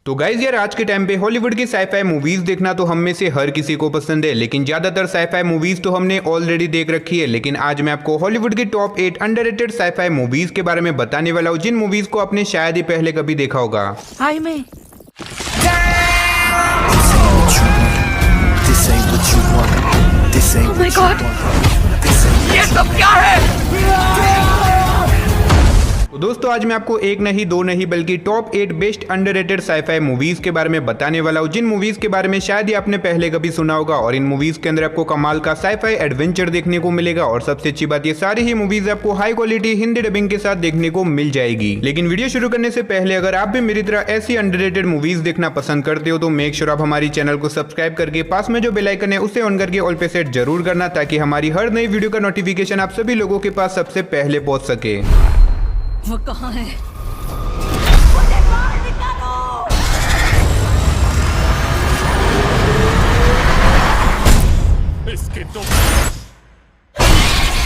तो गाइज यार आज के टाइम पे हॉलीवुड की साईफाई मूवीज देखना तो हम में से हर किसी को पसंद है, लेकिन ज्यादातर साईफाई मूवीज तो हमने ऑलरेडी देख रखी है। लेकिन आज मैं आपको हॉलीवुड की टॉप 8 अंडररेटेड साईफाई मूवीज के बारे में बताने वाला हूँ, जिन मूवीज को आपने शायद ही पहले कभी देखा होगा। हाय मैं Oh my God! ये सब क्या है? तो दोस्तों आज मैं आपको एक नहीं दो नहीं बल्कि top 8 best underrated sci fi movies के बारे में बताने वाला हूँ, जिन मूवीज के बारे में शायद ही आपने पहले कभी सुना होगा। और इन मूवीज के अंदर आपको कमाल का साईफाई एडवेंचर देखने को मिलेगा। और सबसे अच्छी बात, ये सारी ही मूवीज आपको हाई क्वालिटी हिंदी डबिंग के साथ देखने को मिल जाएगी। लेकिन वीडियो शुरू करने से पहले अगर आप भी मेरी तरह ऐसी अंडररेटेड मूवीज देखना पसंद करते हो तो मेक श्योर आप हमारी चैनल को सब्सक्राइब करके पास में जो बेल आइकन है उसे ऑन करके ऑल पे सेट जरूर करना, ताकि हमारी हर नई वीडियो का नोटिफिकेशन आप सभी लोगों के पास सबसे पहले पहुंच सके। वो कहाँ है? इसके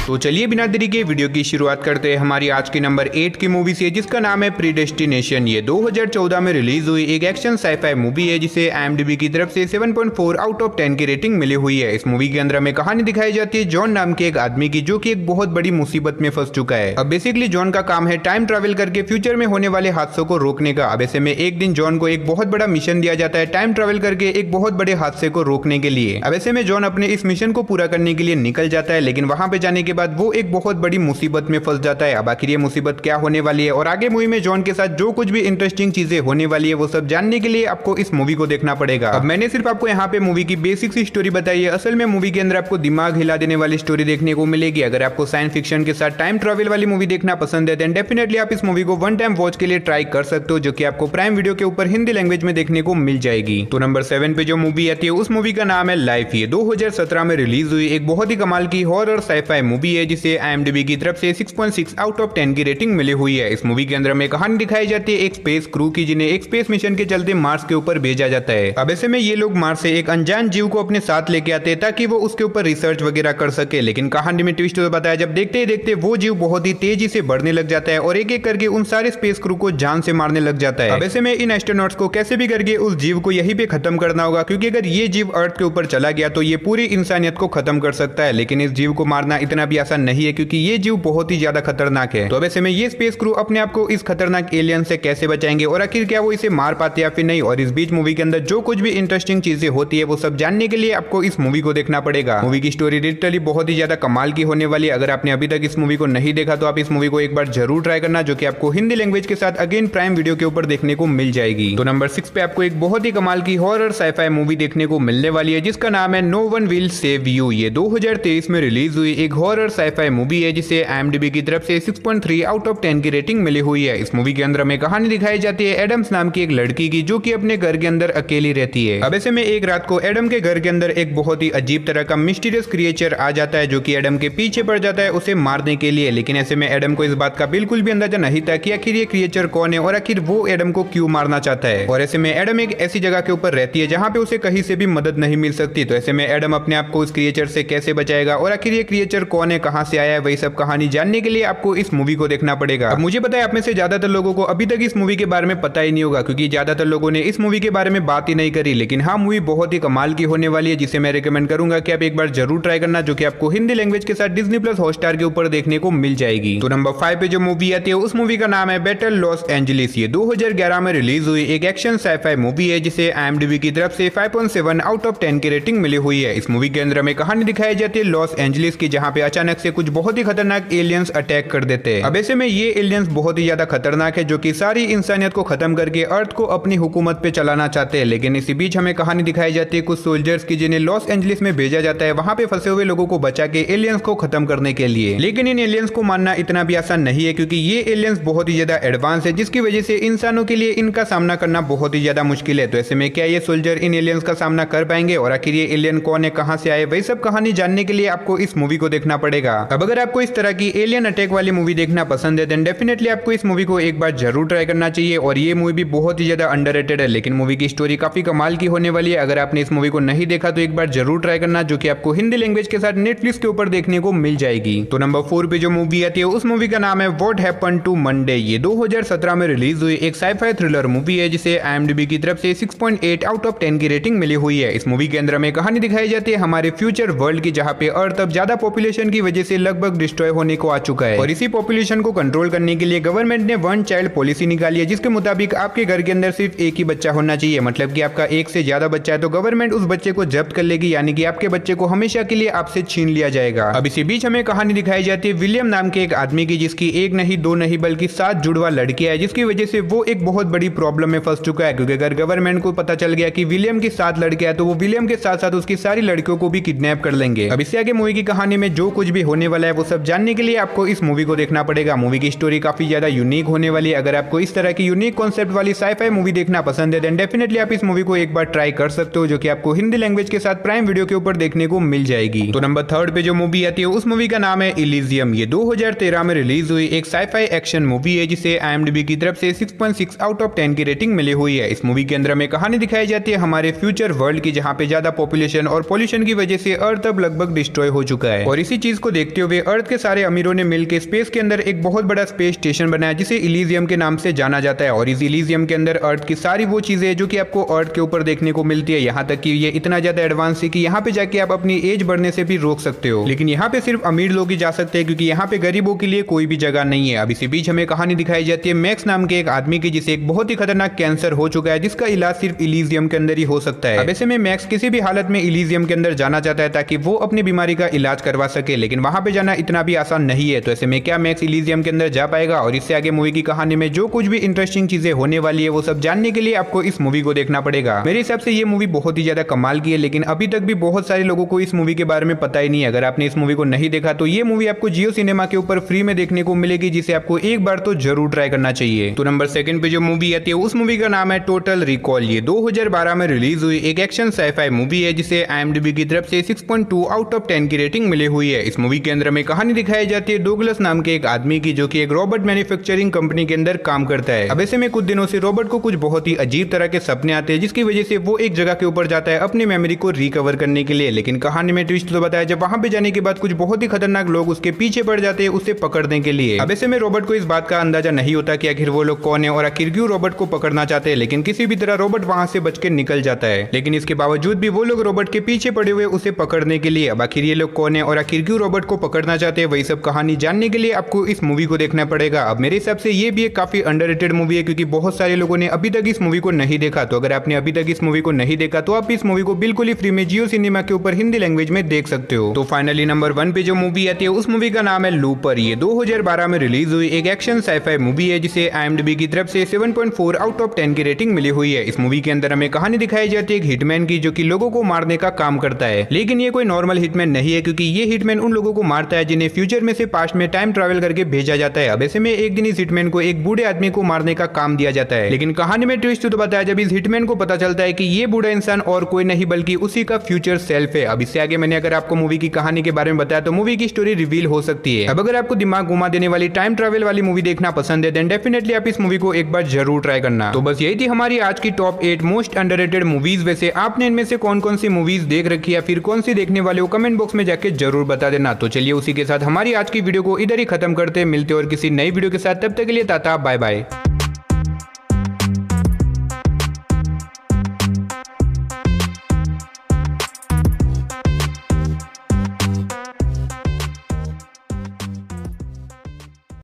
तो चलिए बिना देरी के वीडियो की शुरुआत करते हैं हमारी आज की नंबर 8 की मूवी से, जिसका नाम है प्रीडेस्टिनेशन। ये 2014 में रिलीज हुई एक एक्शन साईफाई मूवी है, जिसे IMDb की तरफ से 7.4 आउट ऑफ 10 की रेटिंग मिली हुई है। इस मूवी के अंदर हमें कहानी दिखाई जाती है जॉन नाम के एक आदमी की, जो कि एक बहुत बड़ी मुसीबत में फंस चुका है। अब बेसिकली जॉन का काम है टाइम ट्रेवल करके फ्यूचर में होने वाले हादसों को रोकने का। अब ऐसे में एक दिन जॉन को एक बहुत बड़ा मिशन दिया जाता है टाइम ट्रेवल करके एक बहुत बड़े हादसे को रोकने के लिए। अब ऐसे में जॉन अपने इस मिशन को पूरा करने के लिए निकल जाता है, लेकिन वहां पे जाने के बाद वो एक बहुत बड़ी मुसीबत में फंस जाता है। अब आखिर ये मुसीबत क्या होने वाली है और आगे मूवी में जॉन के साथ जो कुछ भी इंटरेस्टिंग चीजें होने वाली है वो सब जानने के लिए आपको इस मूवी को देखना पड़ेगा। अब मैंने सिर्फ आपको यहाँ पे मूवी की बेसिक सी स्टोरी बताई है। असल में मूवी के अंदर आपको दिमाग हिला देने वाली स्टोरी देखने को मिलेगी। अगर आपको साइंस फिक्शन के साथ टाइम ट्रेवल वाली मूवी देखना पसंद है देन डेफिनेटली आप इस मूवी को वन टाइम वॉच के लिए ट्राई कर सकते हो, जो कि आपको प्राइम वीडियो के ऊपर हिंदी लैंग्वेज में देखने को मिल जाएगी। तो नंबर 7 पे जो मूवी आती है उस मूवी का नाम है लाइफ। ये 2017 में रिलीज हुई एक बहुत ही कमाल की हॉरर साईफाई मूवी है, जिसे IMDb की तरफ से 6.6 आउट ऑफ 10 की रेटिंग मिली हुई है। इस मूवी के अंदर में कहानी दिखाई जाती है एक स्पेस क्रू की, जिन्हें एक स्पेस मिशन के चलते मार्स के ऊपर भेजा जाता है। अब ऐसे में ये लोग मार्स से एक अनजान जीव को अपने साथ लेके आते हैं ताकि वो उसके ऊपर रिसर्च वगैरह कर सके। लेकिन कहानी में ट्विस्ट तो बताया, जब देखते ही देखते वो जीव बहुत ही तेजी से बढ़ने लग जाता है और एक एक करके उन सारे स्पेस क्रू को जान से मारने लग जाता है। अब ऐसे में इन एस्ट्रोनॉट्स को कैसे भी करके उस जीव को यहीं पे खत्म करना होगा, क्योंकि अगर ये जीव अर्थ के ऊपर चला गया तो ये पूरी इंसानियत को खत्म कर सकता है। लेकिन इस जीव को मारना इतना भी आसान नहीं है, क्योंकि ये जीव बहुत ही ज्यादा खतरनाक है। तो अब ऐसे में ये स्पेस क्रू अपने आप को इस खतरनाक एलियन से कैसे बचाएंगे और आखिर क्या वो इसे मार पाते या फिर नहीं। और इस बीच मूवी के अंदर जो कुछ भी इंटरेस्टिंग चीजें होती है वो सब जानने के लिए आपको इस मूवी को देखना पड़ेगा। मूवी की स्टोरी लिटरली बहुत ही ज्यादा कमाल की होने वाली है। अगर आपने अभी तक इस मूवी को नहीं देखा तो आप इस मूवी को एक बार जरूर ट्राई करना, जो कि आपको हिंदी लैंग्वेज के साथ अगेन प्राइम वीडियो के ऊपर देखने को मिल जाएगी। तो नंबर 6 पे आपको एक बहुत ही कमाल की हॉरर साईफाई मूवी देखने को मिलने वाली है, जिसका नाम है no one will save you. ये 2023 में रिलीज हुई एक हॉरर साईफाई मूवी है, जिसे IMDb की तरफ से 6.3 आउट ऑफ 10 की रेटिंग मिली हुई है। इस मूवी के अंदर हमें कहानी दिखाई जाती है एडम्स नाम की एक लड़की की, जो कि अपने घर के अंदर अकेली रहती है। अब ऐसे में एक रात को एडम के घर के अंदर एक बहुत ही अजीब तरह का मिस्टीरियस क्रिएचर आ जाता है, जो कि एडम के पीछे पड़ जाता है उसे मारने के लिए। लेकिन ऐसे में एडम को इस बात का बिल्कुल भी अंदाजा नहीं था कि आखिर ये क्रिएचर कौन है और आखिर वो एडम को क्यों मारना चाहता है। और ऐसे में एडम एक ऐसी जगह के ऊपर रहती है जहाँ पे उसे कहीं से भी मदद नहीं मिल सकती। तो ऐसे में एडम अपने आप को उस क्रिएचर से कैसे बचाएगा और आखिर ये क्रिएचर कौन है, कहाँ से आया है, वही सब कहानी जानने के लिए आपको इस मूवी को देखना पड़ेगा। अब मुझे पता है आप में से ज्यादातर लोगों को अभी तक इस मूवी के बारे में पता ही नहीं होगा, क्योंकि ज्यादातर लोगों ने इस मूवी के बारे में बात ही नहीं करी। लेकिन हाँ, मूवी बहुत ही कमाल की होने वाली है, जिसे मैं रिकमेंड करूंगा कि आप एक बार जरूर ट्राई करना, जो कि आपको हिंदी लैंग्वेज के साथ डिज्नी प्लस हॉटस्टार के ऊपर देखने को मिल जाएगी। तो नंबर 5 पे जो मूवी आती है उस मूवी का नाम है बैटल लॉस एंजलिस। ये 2011 में रिलीज हुई एक एक्शन साईफाई मूवी है, जिसे IMDb की तरफ से 5.7 आउट ऑफ 10 की रेटिंग मिली हुई है। इस मूवी के अंदर हमें कहानी दिखाई जाती है लॉस एंजलिस की, जहाँ पे अचानक से कुछ बहुत ही खतरनाक एलियंस अटैक कर देते हैं। अब ऐसे में ये एलियंस बहुत ही ज्यादा खतरनाक है, जो कि सारी इंसानियत को खत्म करके अर्थ को अपनी हुकूमत पे चलाना चाहते हैं। लेकिन इसी बीच हमें कहानी दिखाई जाती है कुछ सोल्जर्स की, जिन्हें लॉस एंजलिस में भेजा जाता है वहां पे फंसे हुए लोगों को बचा के एलियंस को खत्म करने के लिए। लेकिन इन एलियंस को मारना इतना भी आसान नहीं है, क्योंकि ये एलियंस बहुत ही ज्यादा एडवांस है, जिसकी वजह से इंसानों के लिए इनका सामना करना बहुत ही ज्यादा मुश्किल है। तो ऐसे में क्या ये सोल्जर इन एलियंस का सामना कर पाएंगे और आखिर ये एलियन कौन है, कहां से आए, वही सब कहानी जानने के लिए आपको इस मूवी को देखना पड़ेगा। अब अगर आपको इस तरह की एलियन अटैक वाली मूवी देखना पसंद है देन डेफिनेटली आपको इस मूवी को एक बार जरूर ट्राई करना चाहिए। और ये मूवी भी बहुत ही ज्यादा अंडररेटेड है, लेकिन मूवी की स्टोरी काफी कमाल की होने वाली है। अगर आपने इस मूवी को नहीं देखा तो एक बार जरूर ट्राई करना, जो कि आपको हिंदी लैंग्वेज के साथ नेटफ्लिक्स के ऊपर देखने को मिल जाएगी। तो नंबर 4 पे जो मूवी आती है उस मूवी का नाम है व्हाट हैपेंड टू मंडे। ये 2017 में रिलीज हुई एक साइफाई थ्रिलर मूवी है जिसे IMDb की तरफ से 6.8 आउट ऑफ 10 की रेटिंग मिली हुई है। इस मूवी के अंदर में कहानी दिखाई जाती है हमारे फ्यूचर वर्ल्ड की, जहाँ पे अर्थ अब ज्यादा पॉपुलेशन की वजह से लगभग डिस्ट्रॉय होने को आ चुका है। और इसी पॉपुलेशन को कंट्रोल करने के लिए गवर्नमेंट ने वन चाइल्ड पॉलिसी निकाली है, जिसके मुताबिक आपके घर के अंदर सिर्फ एक ही बच्चा होना चाहिए। मतलब कि आपका एक से ज्यादा बच्चा है तो गवर्नमेंट उस बच्चे को जब्त कर लेगी, यानी कि आपके बच्चे को हमेशा के लिए आपसे छीन लिया जाएगा। अब इसी बीच हमें कहानी दिखाई जाती है विलियम नाम के एक आदमी की, जिसकी एक नहीं दो नहीं बल्कि 7 जुड़वा लड़कियां है, जिसकी वजह से वो एक बहुत बड़ी प्रॉब्लम में फंस चुका है। क्योंकि अगर गवर्नमेंट को पता चल गया कि विलियम की 7 लड़कियां तो वो विलियम के साथ साथ उसकी सारी लड़कियों को भी किडनैप कर लेंगे। अब इससे आगे मूवी की कहानी में जो कुछ भी होने वाला है वो सब जानने के लिए आपको इस मूवी को देखना पड़ेगा। मूवी की स्टोरी काफी ज्यादा यूनिक होने वाली है। अगर आपको इस तरह की यूनिक कॉन्सेप्ट वाली साइफाई मूवी देखना पसंद है देन डेफिनेटली आप इस मूवी को एक बार ट्राई कर सकते हो, जो कि आपको हिंदी लैंग्वेज के साथ प्राइम वीडियो के ऊपर देखने को मिल जाएगी। तो नंबर 3 पे जो मूवी आती है उस मूवी का नाम है इलिजियम। ये 2013 में रिलीज हुई एक साइफाई एक्शन मूवी है जिसे IMDb की तरफ से 6.6 आउट ऑफ 10 की रेटिंग मिली हुई है। इस मूवी के अंदर में कहानी दिखाई जाती है हमारे फ्यूचर वर्ल्ड की, जहाँ पे ज्यादा पॉपुलेशन और पॉल्यूशन की वजह से अर्थ अब लगभग डिस्ट्रॉय हो चुका है। और इसी चीज को देखते हुए अर्थ के सारे अमीरों ने मिलकर स्पेस के अंदर एक बहुत बड़ा स्पेस स्टेशन बनाया जिसे इलिजियम के नाम से जाना जाता है। और इस इलिजियम के अंदर अर्थ की सारी वो चीजें जो कि आपको अर्थ के ऊपर देखने को मिलती है, यहाँ तक कि ये इतना ज्यादा एडवांस है कि यहाँ पे जाके आप अपनी एज बढ़ने से भी रोक सकते हो। लेकिन यहाँ पे सिर्फ अमीर लोग ही जा सकते हैं, क्योंकि यहाँ पे गरीबों के लिए कोई भी जगह नहीं है। अब इसी बीच हमें कहानी दिखाई जाती है मैक्स नाम के एक आदमी की, जिसे एक बहुत ही खतरनाक कैंसर हो चुका है, जिसका इलाज सिर्फ इलिजियम के अंदर ही हो सकता है। अब ऐसे में मैक्स किसी भी हालत में इलिजियम के अंदर जाना चाहता है ताकि वो अपनी बीमारी का इलाज करवा सके, लेकिन वहां पे जाना इतना भी आसान नहीं है। तो ऐसे में क्या मैक्स इलिजियम के अंदर जा पाएगा? और इससे आगे मूवी की कहानी में जो कुछ भी इंटरेस्टिंग चीजें होने वाली है वो सब जानने के लिए आपको इस मूवी को देखना पड़ेगा। मेरे हिसाब से ये मूवी बहुत ही ज्यादा कमाल की है, लेकिन अभी तक भी बहुत सारे लोगों को इस मूवी के बारे में पता ही नहीं है। अगर आपने इस मूवी को नहीं देखा तो ये मूवी आपको जियो सिनेमा के ऊपर फ्री में देखने को मिलेगी, जिसे आपको एक बार तो जरूर ट्राई करना चाहिए। तो नंबर 2 पे जो मूवी आती है उस मूवी का नाम है टोटल रिकॉल। ये 2012 में रिलीज हुई एक एक्शन साइफाई मूवी है जिसे IMDb की तरफ से 6.2 आउट ऑफ 10 की रेटिंग मिली हुई है। इस मूवी के अंदर में कहानी दिखाई जाती है डोगलस नाम के एक आदमी की, जो कि एक रोबोट मैन्युफैक्चरिंग कंपनी के अंदर काम करता है। अब ऐसे में कुछ दिनों से रोबोट को कुछ बहुत ही अजीब तरह के सपने आते हैं, जिसकी वजह से वो एक जगह के ऊपर जाता है अपनी मेमोरी को रिकवर करने के लिए। लेकिन कहानी में ट्विस्ट तो बताया, जब वहां पे जाने के बाद कुछ बहुत ही खतरनाक लोग उसके पीछे पड़ जाते हैं उसे पकड़ने के लिए। अब ऐसे में रोबोट को इस बात का अंदाजा नहीं होता कि आखिर वो लोग कौन है और आखिर क्यों रोबोट को पकड़ना चाहते हैं, लेकिन किसी भी तरह रोबोट वहां से बच के निकल जाता है। लेकिन इसके बावजूद भी वो लोग रोबोट के पीछे पड़े हुए उसे पकड़ने के लिए। अब आखिर ये लोग कौन है और आखिर क्यों रोबोट को पकड़ना चाहते हैं, वही सब कहानी जानने के लिए आपको इस मूवी को देखना पड़ेगा। अब मेरे हिसाब से ये भी एक काफी अंडररेटेड मूवी है, क्योंकि बहुत सारे लोगों ने अभी तक इस मूवी को नहीं देखा। तो अगर आपने अभी तक इस मूवी को नहीं देखा तो आप इस मूवी को बिल्कुल ही फ्री में जियो सिनेमा के ऊपर हिंदी लैंग्वेज में देख सकते हो। तो फाइनली नंबर 1 पे जो मूवी आती है उस मूवी का नाम है लूपर। ये 2012 में रिलीज हुई एक एक्शन साइफाई मूवी है जिसे IMDb की तरफ से 7.4 आउट ऑफ 10 की रेटिंग मिली हुई है। इस मूवी के अंदर हमें कहानी दिखाई जाती है एक हिटमैन की, जो कि लोगों को मारने का काम करता है। लेकिन ये कोई नॉर्मल हिटमैन नहीं है, क्योंकि ये हिटमैन उन लोगों को मारता है जिन्हें फ्यूचर में से पास्ट में टाइम ट्रैवल करके भेजा जाता है। अब ऐसे में एक दिन इस हिटमैन को एक बूढ़े आदमी को मारने का काम दिया जाता है। लेकिन कहानी में ट्विस्ट तो बताया जब इस हिटमैन को पता चलता है कि ये बूढ़ा इंसान और कोई नहीं बल्कि उसी का फ्यूचर सेल्फ है। अब इससे आगे मैंने अगर आपको मूवी की कहानी के बारे में बताया तो मूवी की स्टोरी रिवील हो सकती है। अब अगर आपको दिमाग घुमा देने वाली टाइम ट्रैवल वाली मूवी देखना पसंद है देन डेफिनेटली आप इस मूवी को एक बार जरूर ट्राई करना। तो बस यही थी हमारी आज की टॉप 8 मोस्ट अंडररेटेड मूवीज। वैसे आपने इनमें से कौन कौन सी मूवीज देख रखी है, फिर कौन सी देखने वाले हो, कमेंट बॉक्स में जाके जरूर बता देना। तो चलिए उसी के साथ हमारी आज की वीडियो को इधर ही खत्म करते, मिलते और किसी नई वीडियो के साथ। तब तक के लिए टाटा बाय बाय।